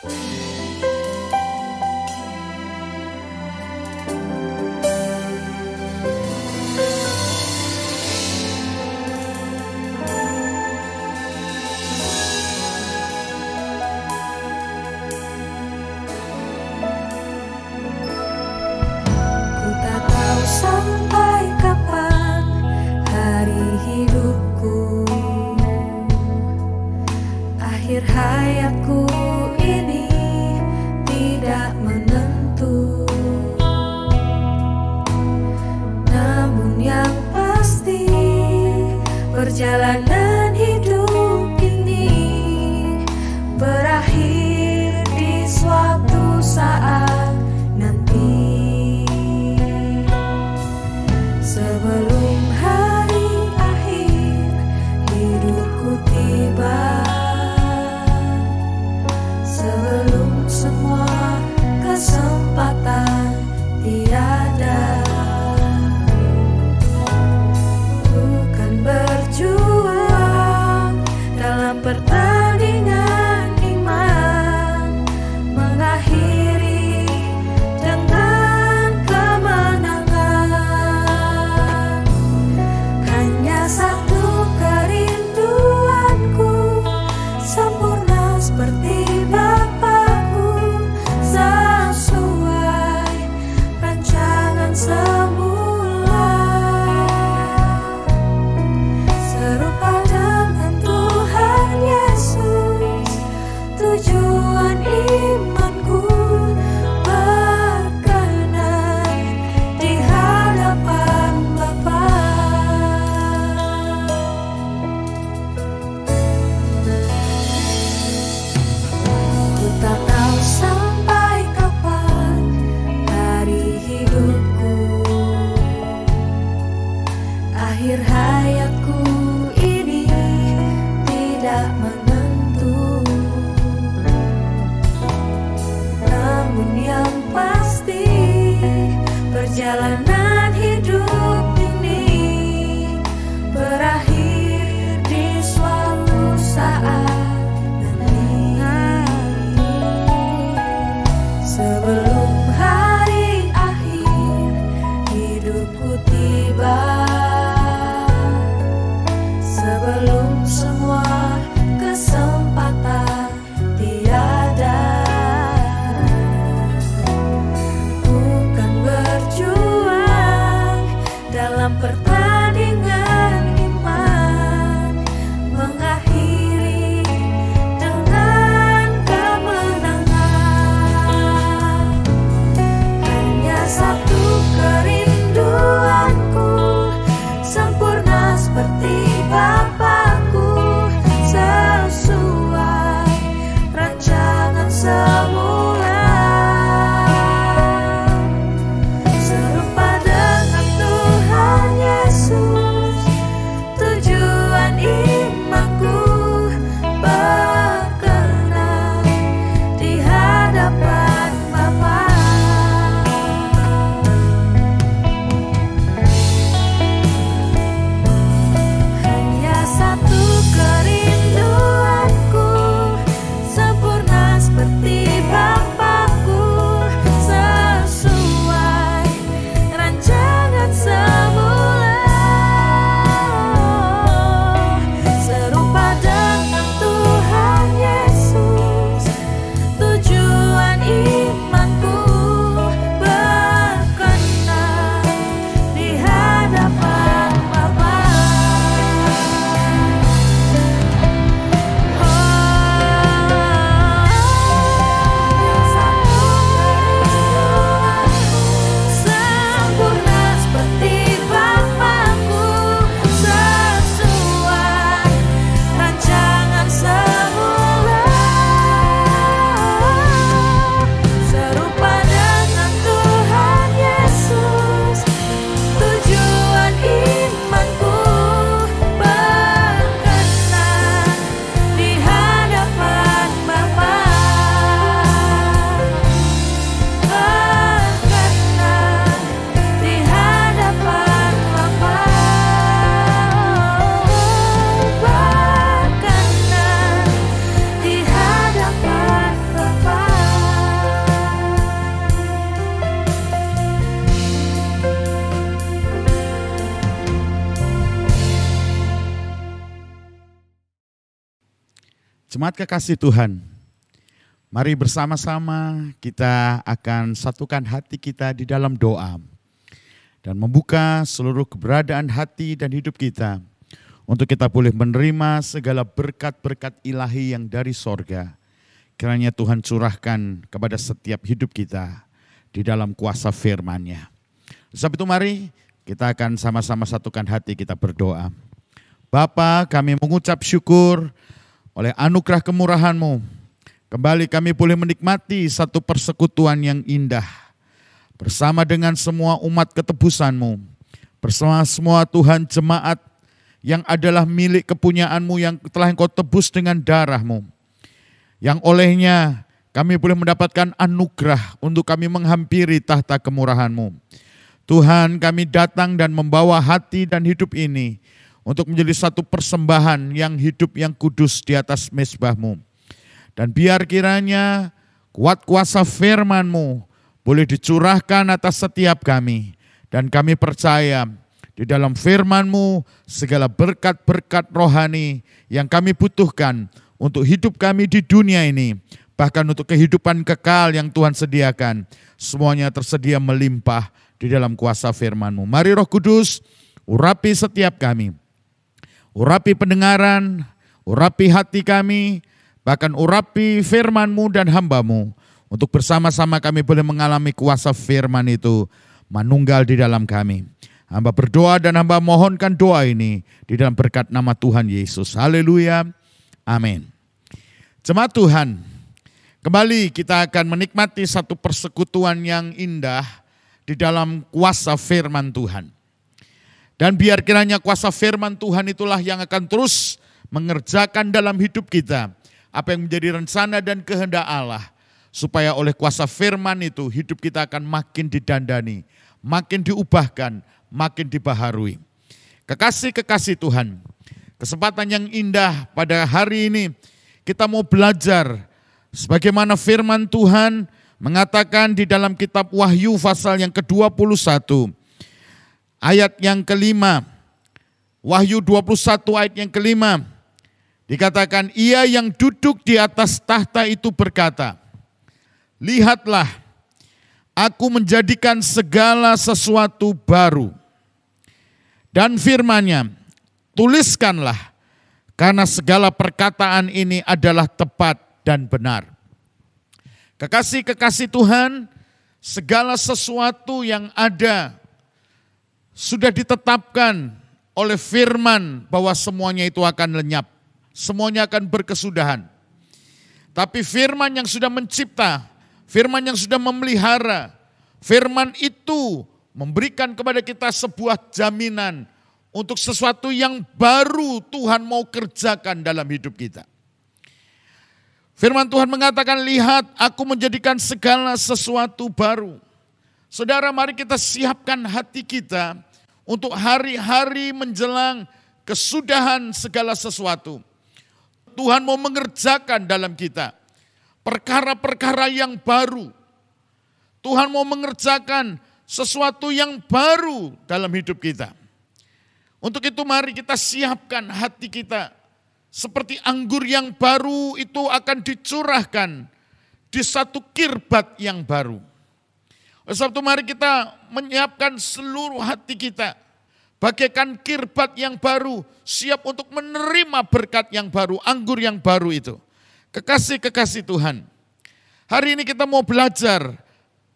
Sampai kapan hari hidupku, akhir hayatku ini tidak menentu. Namun yang pasti perjalanan hidup ini berakhir di suatu saat nanti. Sebelum hari akhir hidupku tiba, sebelum semua kesempatan tiada, bukan berjuang dalam pertandingan iman, mengakhiri dengan kemenangan. Hanya satu kerinduanku, sempurna seperti Bapakku, sesuai rancangan semula, serupa dengan Tuhan Yesus. Jemaat kekasih Tuhan, mari bersama-sama kita akan satukan hati kita di dalam doa dan membuka seluruh keberadaan hati dan hidup kita untuk kita boleh menerima segala berkat-berkat ilahi yang dari sorga. Kiranya Tuhan curahkan kepada setiap hidup kita di dalam kuasa firman-Nya. Sebab itu mari kita akan sama-sama satukan hati kita berdoa. Bapa, kami mengucap syukur oleh anugerah kemurahan-Mu. Kembali kami boleh menikmati satu persekutuan yang indah. Bersama dengan semua umat ketebusan-Mu. Bersama semua Tuhan jemaat yang adalah milik kepunyaan-Mu yang telah Engkau tebus dengan darah-Mu. Yang olehnya kami boleh mendapatkan anugerah untuk kami menghampiri tahta kemurahan-Mu. Tuhan, kami datang dan membawa hati dan hidup ini untuk menjadi satu persembahan yang hidup yang kudus di atas mezbah-Mu. Dan biar kiranya kuat kuasa firman-Mu boleh dicurahkan atas setiap kami. Dan kami percaya di dalam firman-Mu segala berkat-berkat rohani yang kami butuhkan untuk hidup kami di dunia ini. Bahkan untuk kehidupan kekal yang Tuhan sediakan. Semuanya tersedia melimpah di dalam kuasa firman-Mu. Mari Roh Kudus urapi setiap kami. Urapi pendengaran, urapi hati kami, bahkan urapi firman-Mu dan hamba-Mu. Untuk bersama-sama kami boleh mengalami kuasa firman itu manunggal di dalam kami. Hamba berdoa dan hamba mohonkan doa ini di dalam berkat nama Tuhan Yesus. Haleluya. Amin. Jemaat Tuhan, kembali kita akan menikmati satu persekutuan yang indah di dalam kuasa firman Tuhan. Dan biar kiranya kuasa firman Tuhan itulah yang akan terus mengerjakan dalam hidup kita apa yang menjadi rencana dan kehendak Allah. Supaya oleh kuasa firman itu hidup kita akan makin didandani, makin diubahkan, makin dibaharui. Kekasih-kekasih Tuhan, kesempatan yang indah pada hari ini kita mau belajar sebagaimana firman Tuhan mengatakan di dalam kitab Wahyu pasal yang ke-21 ayat yang kelima. Wahyu 21 ayat yang kelima dikatakan, ia yang duduk di atas tahta itu berkata, lihatlah, aku menjadikan segala sesuatu baru. Dan firman-Nya, tuliskanlah, karena segala perkataan ini adalah tepat dan benar. Kekasih-kekasih Tuhan, segala sesuatu yang ada sudah ditetapkan oleh firman bahwa semuanya itu akan lenyap. Semuanya akan berkesudahan. Tapi firman yang sudah mencipta, firman yang sudah memelihara, firman itu memberikan kepada kita sebuah jaminan untuk sesuatu yang baru Tuhan mau kerjakan dalam hidup kita. Firman Tuhan mengatakan, lihat aku menjadikan segala sesuatu baru. Saudara, mari kita siapkan hati kita untuk hari-hari menjelang kesudahan segala sesuatu. Tuhan mau mengerjakan dalam kita perkara-perkara yang baru. Tuhan mau mengerjakan sesuatu yang baru dalam hidup kita. Untuk itu mari kita siapkan hati kita. Seperti anggur yang baru itu akan dicurahkan di satu kirbat yang baru. Oleh sebab itu mari kita menyiapkan seluruh hati kita. Bagaikan kirbat yang baru, siap untuk menerima berkat yang baru, anggur yang baru itu. Kekasih-kekasih Tuhan, hari ini kita mau belajar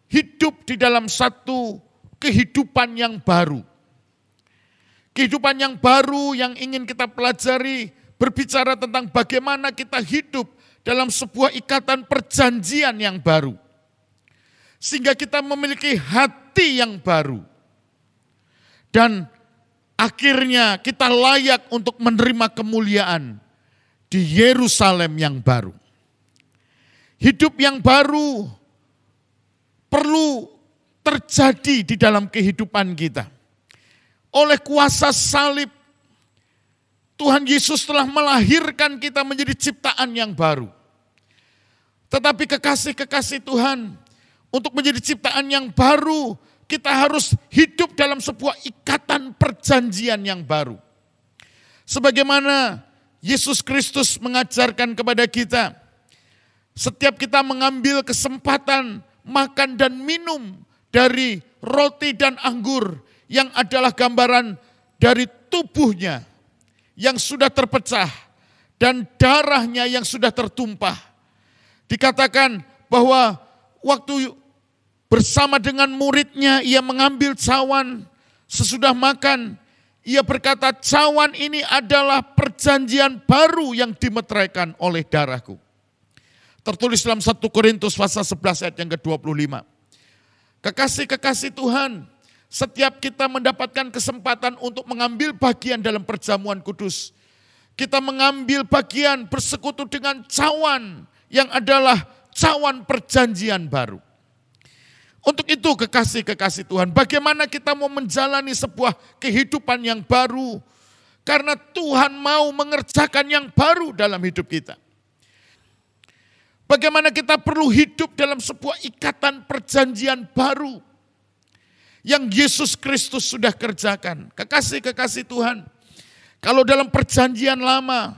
hidup di dalam satu kehidupan yang baru. Kehidupan yang baru yang ingin kita pelajari, berbicara tentang bagaimana kita hidup dalam sebuah ikatan perjanjian yang baru. Sehingga kita memiliki hati yang baru. Dan akhirnya kita layak untuk menerima kemuliaan di Yerusalem yang baru. Hidup yang baru perlu terjadi di dalam kehidupan kita. Oleh kuasa salib, Tuhan Yesus telah melahirkan kita menjadi ciptaan yang baru. Tetapi kekasih-kekasih Tuhan, untuk menjadi ciptaan yang baru, kita harus hidup dalam sebuah ikatan perjanjian yang baru. Sebagaimana Yesus Kristus mengajarkan kepada kita, setiap kita mengambil kesempatan makan dan minum dari roti dan anggur yang adalah gambaran dari tubuhnya yang sudah terpecah dan darahnya yang sudah tertumpah. Dikatakan bahwa waktu bersama dengan muridnya ia mengambil cawan sesudah makan. Ia berkata, cawan ini adalah perjanjian baru yang dimeteraikan oleh darahku. Tertulis dalam 1 Korintus pasal 11 ayat yang ke-25. Kekasih-kekasih Tuhan, setiap kita mendapatkan kesempatan untuk mengambil bagian dalam perjamuan kudus. Kita mengambil bagian bersekutu dengan cawan yang adalah cawan perjanjian baru. Untuk itu kekasih-kekasih Tuhan, bagaimana kita mau menjalani sebuah kehidupan yang baru. Karena Tuhan mau mengerjakan yang baru dalam hidup kita. Bagaimana kita perlu hidup dalam sebuah ikatan perjanjian baru. Yang Yesus Kristus sudah kerjakan. Kekasih-kekasih Tuhan, kalau dalam perjanjian lama,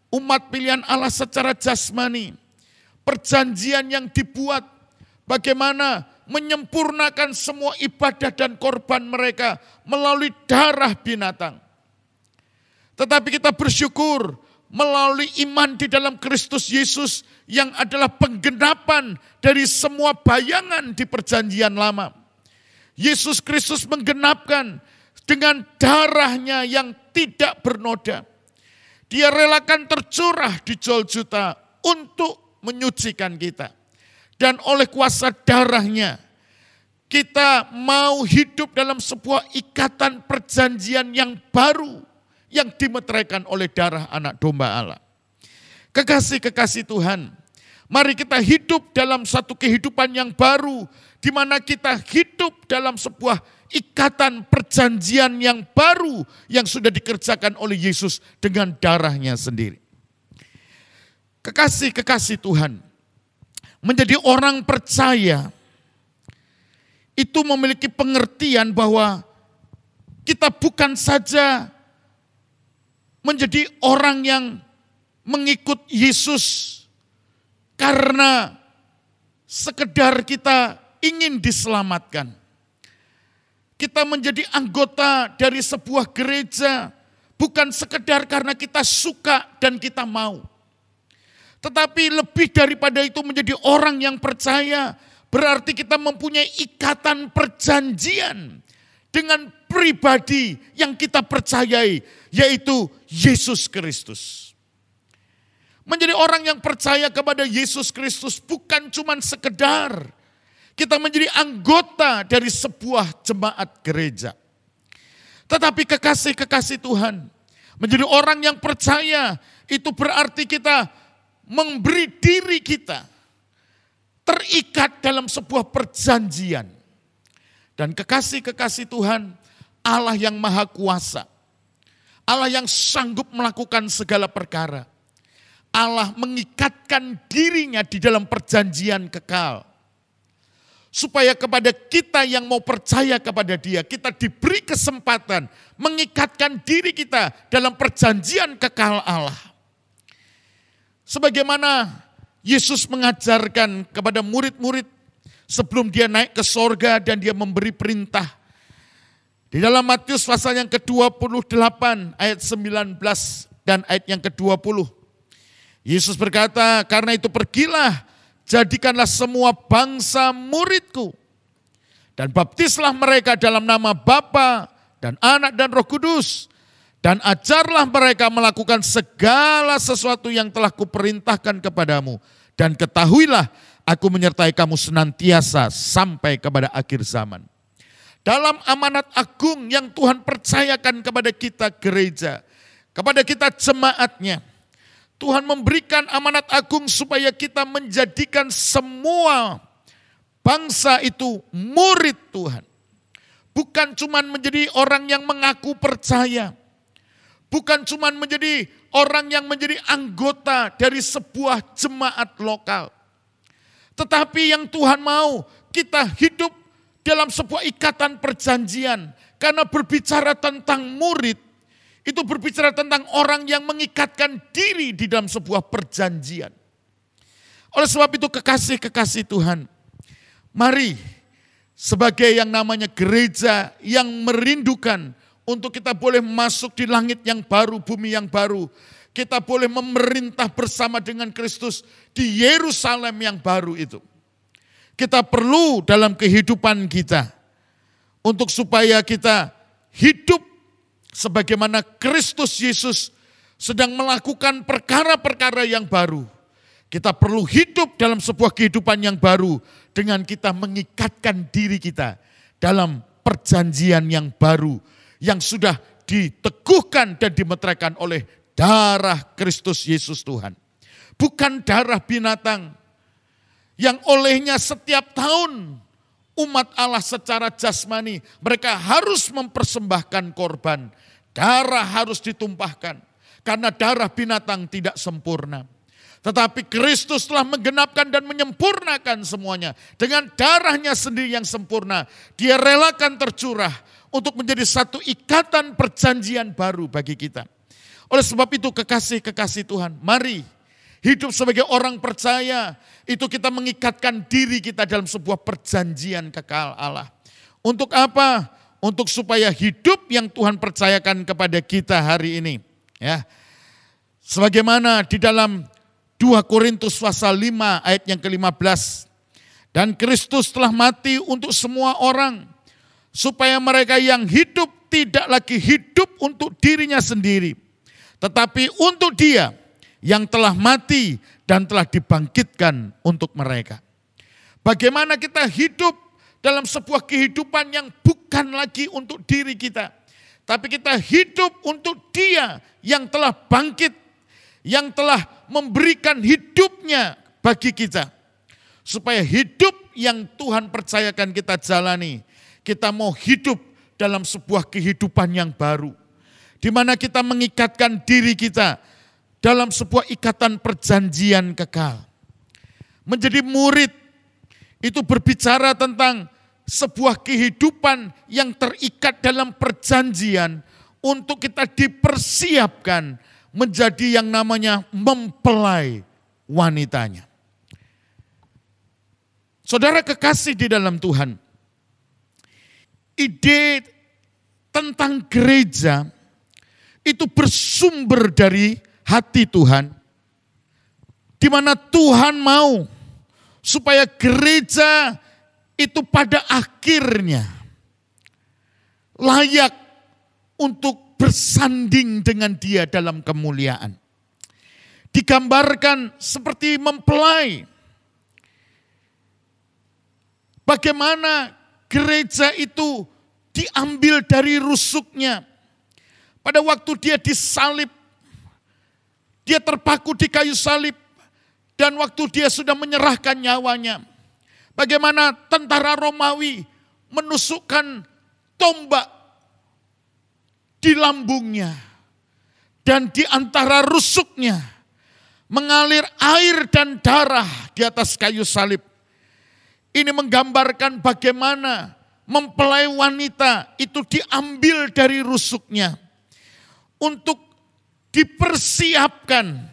umat pilihan Allah secara jasmani, perjanjian yang dibuat bagaimana menyempurnakan semua ibadah dan korban mereka melalui darah binatang. Tetapi kita bersyukur melalui iman di dalam Kristus Yesus yang adalah penggenapan dari semua bayangan di perjanjian lama. Yesus Kristus menggenapkan dengan darahnya yang tidak bernoda. Dia relakan tercurah di Golgota untuk menyucikan kita. Dan oleh kuasa darahnya, kita mau hidup dalam sebuah ikatan perjanjian yang baru, yang dimeteraikan oleh darah anak domba Allah. Kekasih-kekasih Tuhan, mari kita hidup dalam satu kehidupan yang baru, di mana kita hidup dalam sebuah ikatan perjanjian yang baru, yang sudah dikerjakan oleh Yesus dengan darahnya sendiri. Kekasih-kekasih Tuhan, menjadi orang percaya itu memiliki pengertian bahwa kita bukan saja menjadi orang yang mengikut Yesus karena sekedar kita ingin diselamatkan. Kita menjadi anggota dari sebuah gereja bukan sekedar karena kita suka dan kita mau. Tetapi lebih daripada itu menjadi orang yang percaya, berarti kita mempunyai ikatan perjanjian dengan pribadi yang kita percayai, yaitu Yesus Kristus. Menjadi orang yang percaya kepada Yesus Kristus bukan cuma sekedar kita menjadi anggota dari sebuah jemaat gereja. Tetapi kekasih-kekasih Tuhan, menjadi orang yang percaya itu berarti kita memberi diri kita terikat dalam sebuah perjanjian. Dan kekasih-kekasih Tuhan, Allah yang maha kuasa, Allah yang sanggup melakukan segala perkara, Allah mengikatkan dirinya di dalam perjanjian kekal. Supaya kepada kita yang mau percaya kepada Dia, kita diberi kesempatan mengikatkan diri kita dalam perjanjian kekal Allah. Sebagaimana Yesus mengajarkan kepada murid-murid sebelum dia naik ke sorga dan dia memberi perintah. Di dalam Matius pasal yang ke-28 ayat 19 dan ayat yang ke-20. Yesus berkata, karena itu pergilah, jadikanlah semua bangsa muridku. Dan baptislah mereka dalam nama Bapa dan Anak dan Roh Kudus. Dan ajarlah mereka melakukan segala sesuatu yang telah kuperintahkan kepadamu. Dan ketahuilah aku menyertai kamu senantiasa sampai kepada akhir zaman. Dalam amanat agung yang Tuhan percayakan kepada kita gereja, kepada kita jemaatnya, Tuhan memberikan amanat agung supaya kita menjadikan semua bangsa itu murid Tuhan. Bukan cuma menjadi orang yang mengaku percaya. Bukan cuma menjadi orang yang menjadi anggota dari sebuah jemaat lokal. Tetapi yang Tuhan mau kita hidup dalam sebuah ikatan perjanjian. Karena berbicara tentang murid, itu berbicara tentang orang yang mengikatkan diri di dalam sebuah perjanjian. Oleh sebab itu kekasih-kekasih Tuhan, mari sebagai yang namanya gereja yang merindukan untuk kita boleh masuk di langit yang baru, bumi yang baru. Kita boleh memerintah bersama dengan Kristus di Yerusalem yang baru itu. Kita perlu dalam kehidupan kita untuk supaya kita hidup sebagaimana Kristus Yesus sedang melakukan perkara-perkara yang baru. Kita perlu hidup dalam sebuah kehidupan yang baru dengan kita mengikatkan diri kita dalam perjanjian yang baru yang sudah diteguhkan dan dimeteraikan oleh darah Kristus Yesus Tuhan. Bukan darah binatang yang olehnya setiap tahun umat Allah secara jasmani mereka harus mempersembahkan korban. Darah harus ditumpahkan karena darah binatang tidak sempurna. Tetapi Kristus telah menggenapkan dan menyempurnakan semuanya. Dengan darahnya sendiri yang sempurna, dia relakan tercurah untuk menjadi satu ikatan perjanjian baru bagi kita. Oleh sebab itu kekasih-kekasih Tuhan, mari hidup sebagai orang percaya, itu kita mengikatkan diri kita dalam sebuah perjanjian kekal Allah. Untuk apa? Untuk supaya hidup yang Tuhan percayakan kepada kita hari ini. Ya, sebagaimana di dalam 2 Korintus pasal 5 ayat yang ke-15. Dan Kristus telah mati untuk semua orang, supaya mereka yang hidup tidak lagi hidup untuk dirinya sendiri, tetapi untuk Dia yang telah mati dan telah dibangkitkan untuk mereka. Bagaimana kita hidup dalam sebuah kehidupan yang bukan lagi untuk diri kita, tapi kita hidup untuk Dia yang telah bangkit, yang telah memberikan hidupnya bagi kita. Supaya hidup yang Tuhan percayakan kita jalani, kita mau hidup dalam sebuah kehidupan yang baru. Di mana kita mengikatkan diri kita dalam sebuah ikatan perjanjian kekal. Menjadi murid itu berbicara tentang sebuah kehidupan yang terikat dalam perjanjian untuk kita dipersiapkan menjadi yang namanya mempelai wanitanya. Saudara kekasih di dalam Tuhan, ide tentang gereja itu bersumber dari hati Tuhan, di mana Tuhan mau supaya gereja itu pada akhirnya layak untuk bersanding dengan Dia dalam kemuliaan. Digambarkan seperti mempelai. Bagaimana gereja itu diambil dari rusuknya. Pada waktu dia disalib, dia terpaku di kayu salib, dan waktu dia sudah menyerahkan nyawanya. Bagaimana tentara Romawi menusukkan tombak di lambungnya, dan di antara rusuknya mengalir air dan darah di atas kayu salib. Ini menggambarkan bagaimana mempelai wanita itu diambil dari rusuknya untuk dipersiapkan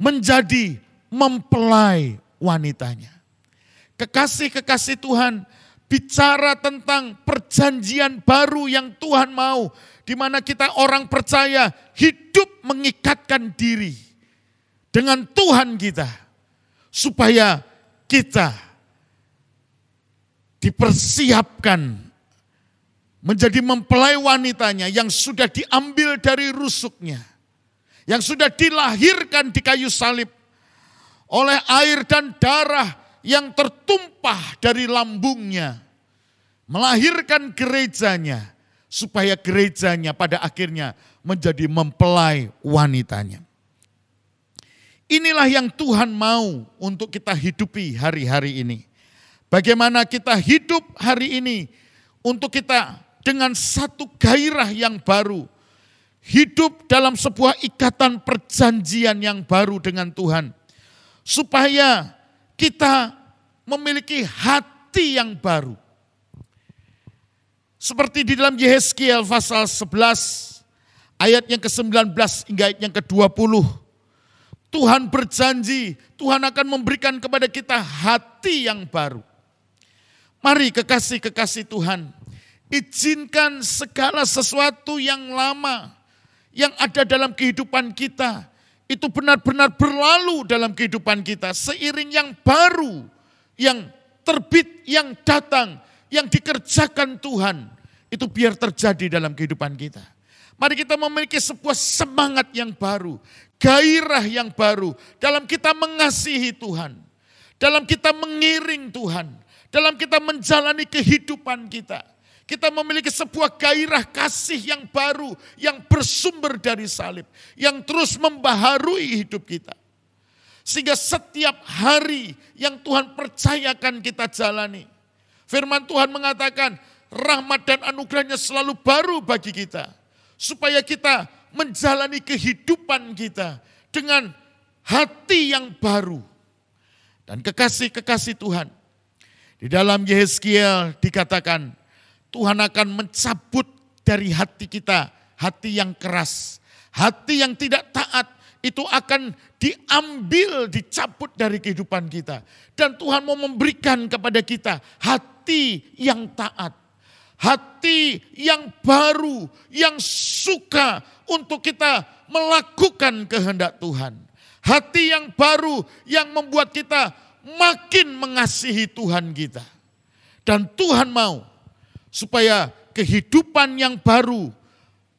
menjadi mempelai wanitanya. Kekasih-kekasih Tuhan, bicara tentang perjanjian baru yang Tuhan mau, di mana kita orang percaya hidup mengikatkan diri dengan Tuhan kita, supaya kita dipersiapkan menjadi mempelai wanitanya yang sudah diambil dari rusuknya, yang sudah dilahirkan di kayu salib oleh air dan darah yang tertumpah dari lambungnya, melahirkan gerejanya, supaya gerejanya pada akhirnya menjadi mempelai wanitanya. Inilah yang Tuhan mau untuk kita hidupi hari-hari ini. Bagaimana kita hidup hari ini untuk kita dengan satu gairah yang baru, hidup dalam sebuah ikatan perjanjian yang baru dengan Tuhan, supaya kita memiliki hati yang baru. Seperti di dalam Yehezkiel pasal 11 ayat yang ke-19 hingga ayat yang ke-20. Tuhan berjanji, Tuhan akan memberikan kepada kita hati yang baru. Mari kekasih-kekasih Tuhan, izinkan segala sesuatu yang lama, yang ada dalam kehidupan kita, itu benar-benar berlalu dalam kehidupan kita. Seiring yang baru, yang terbit, yang datang, yang dikerjakan Tuhan, itu biar terjadi dalam kehidupan kita. Mari kita memiliki sebuah semangat yang baru, gairah yang baru dalam kita mengasihi Tuhan, dalam kita mengiring Tuhan, dalam kita menjalani kehidupan kita. Kita memiliki sebuah gairah kasih yang baru, yang bersumber dari salib, yang terus membaharui hidup kita. Sehingga setiap hari yang Tuhan percayakan kita jalani, firman Tuhan mengatakan rahmat dan anugerahnya selalu baru bagi kita. Supaya kita menjalani kehidupan kita dengan hati yang baru. Dan kekasih-kekasih Tuhan, di dalam Yehezkiel dikatakan, Tuhan akan mencabut dari hati kita, hati yang keras. Hati yang tidak taat itu akan diambil, dicabut dari kehidupan kita. Dan Tuhan mau memberikan kepada kita hati yang taat. Hati yang baru, yang suka untuk kita melakukan kehendak Tuhan. Hati yang baru yang membuat kita makin mengasihi Tuhan kita. Dan Tuhan mau supaya kehidupan yang baru,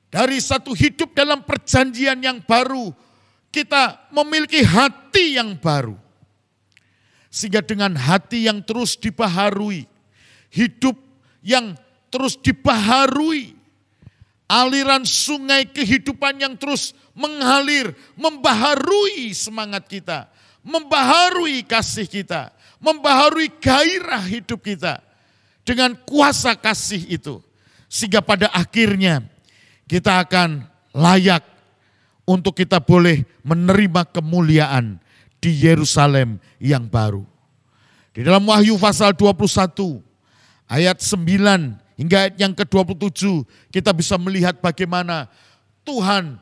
dari satu hidup dalam perjanjian yang baru, kita memiliki hati yang baru. Sehingga dengan hati yang terus dibaharui, hidup yang terus dibaharui, aliran sungai kehidupan yang terus mengalir, membaharui semangat kita, membaharui kasih kita, membaharui gairah hidup kita. Dengan kuasa kasih itu, sehingga pada akhirnya kita akan layak untuk kita boleh menerima kemuliaan di Yerusalem yang baru. Di dalam Wahyu pasal 21 ayat 9 hingga ayat yang ke-27 kita bisa melihat bagaimana Tuhan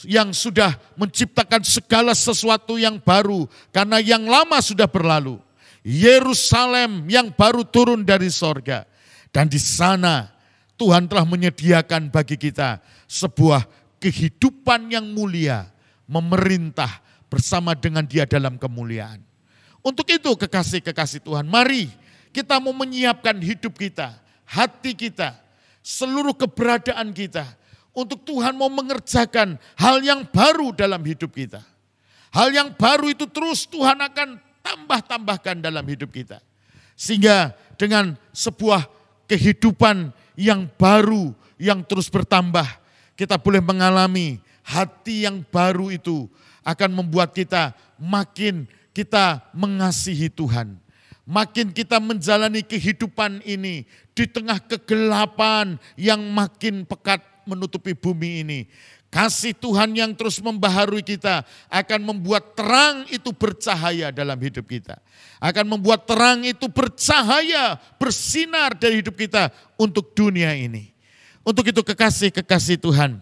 yang sudah menciptakan segala sesuatu yang baru karena yang lama sudah berlalu. Yerusalem yang baru turun dari sorga. Dan di sana Tuhan telah menyediakan bagi kita sebuah kehidupan yang mulia. Memerintah bersama dengan Dia dalam kemuliaan. Untuk itu kekasih-kekasih Tuhan, mari kita mau menyiapkan hidup kita, hati kita, seluruh keberadaan kita. Untuk Tuhan mau mengerjakan hal yang baru dalam hidup kita. Hal yang baru itu terus Tuhan akan tambahkan dalam hidup kita. Sehingga dengan sebuah kehidupan yang baru, yang terus bertambah, kita boleh mengalami hati yang baru itu akan membuat kita makin kita mengasihi Tuhan. Makin kita menjalani kehidupan ini di tengah kegelapan yang makin pekat menutupi bumi ini. Kasih Tuhan yang terus membaharui kita akan membuat terang itu bercahaya dalam hidup kita. Akan membuat terang itu bercahaya, bersinar dari hidup kita untuk dunia ini. Untuk itu kekasih-kekasih Tuhan,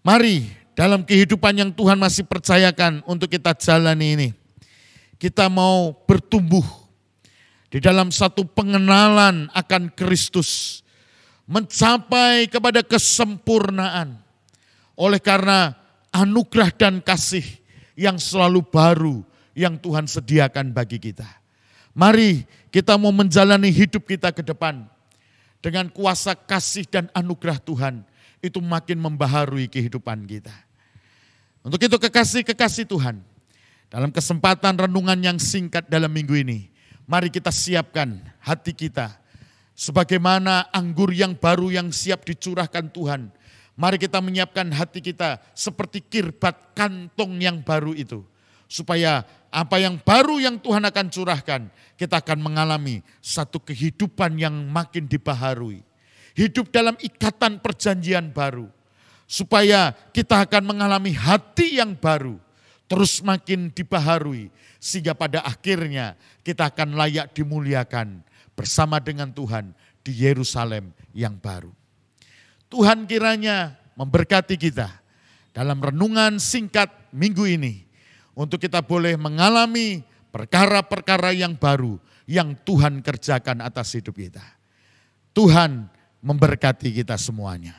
mari dalam kehidupan yang Tuhan masih percayakan untuk kita jalani ini, kita mau bertumbuh di dalam satu pengenalan akan Kristus, mencapai kepada kesempurnaan. Oleh karena anugerah dan kasih yang selalu baru yang Tuhan sediakan bagi kita. Mari kita mau menjalani hidup kita ke depan dengan kuasa kasih dan anugerah Tuhan. Itu makin membaharui kehidupan kita. Untuk itu kekasih-kekasih Tuhan, dalam kesempatan renungan yang singkat dalam minggu ini, mari kita siapkan hati kita sebagaimana anggur yang baru yang siap dicurahkan Tuhan. Mari kita menyiapkan hati kita seperti kirbat kantong yang baru itu. Supaya apa yang baru yang Tuhan akan curahkan, kita akan mengalami satu kehidupan yang makin dibaharui. Hidup dalam ikatan perjanjian baru. Supaya kita akan mengalami hati yang baru, terus makin dibaharui. Sehingga pada akhirnya kita akan layak dimuliakan bersama dengan Tuhan di Yerusalem yang baru. Tuhan kiranya memberkati kita dalam renungan singkat minggu ini. Untuk kita boleh mengalami perkara-perkara yang baru yang Tuhan kerjakan atas hidup kita. Tuhan memberkati kita semuanya.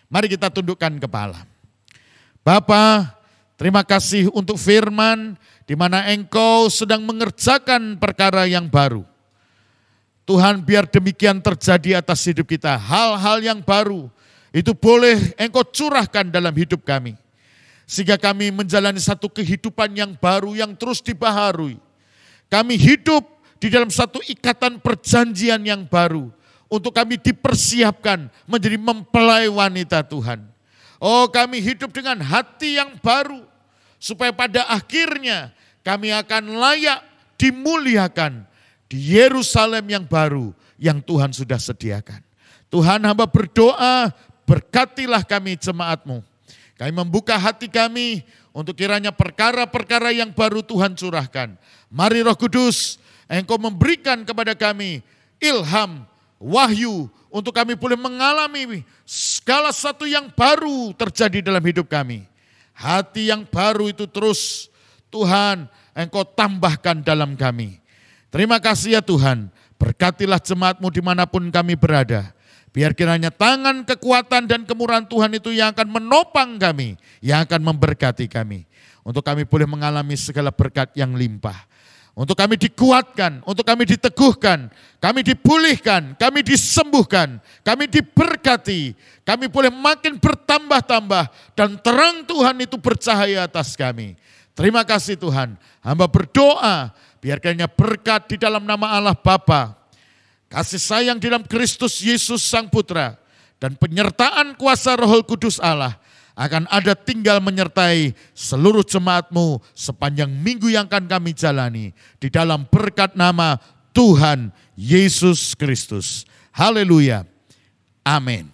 Mari kita tundukkan kepala. Bapa, terima kasih untuk firman di mana Engkau sedang mengerjakan perkara yang baru. Tuhan, biar demikian terjadi atas hidup kita. Hal-hal yang baru itu boleh Engkau curahkan dalam hidup kami. Sehingga kami menjalani satu kehidupan yang baru yang terus dibaharui. Kami hidup di dalam satu ikatan perjanjian yang baru. Untuk kami dipersiapkan menjadi mempelai wanita Tuhan. Oh, kami hidup dengan hati yang baru. Supaya pada akhirnya kami akan layak dimuliakan di Yerusalem yang baru yang Tuhan sudah sediakan. Tuhan, hamba berdoa, berkatilah kami jemaat-Mu. Kami membuka hati kami untuk kiranya perkara-perkara yang baru Tuhan curahkan. Mari Roh Kudus, Engkau memberikan kepada kami ilham, wahyu, untuk kami boleh mengalami segala sesuatu yang baru terjadi dalam hidup kami. Hati yang baru itu terus Tuhan Engkau tambahkan dalam kami. Terima kasih ya Tuhan, berkatilah jemaat-Mu dimanapun kami berada. Biar kiranya tangan kekuatan dan kemurahan Tuhan itu yang akan menopang kami, yang akan memberkati kami. Untuk kami boleh mengalami segala berkat yang limpah. Untuk kami dikuatkan, untuk kami diteguhkan, kami dipulihkan, kami disembuhkan, kami diberkati. Kami boleh makin bertambah-tambah dan terang Tuhan itu bercahaya atas kami. Terima kasih Tuhan, hamba berdoa biar kiranya berkat di dalam nama Allah Bapa, kasih sayang di dalam Kristus Yesus Sang Putra, dan penyertaan kuasa Roh Kudus Allah akan ada tinggal menyertai seluruh jemaat-Mu sepanjang minggu yang akan kami jalani. Di dalam berkat nama Tuhan Yesus Kristus. Haleluya. Amin.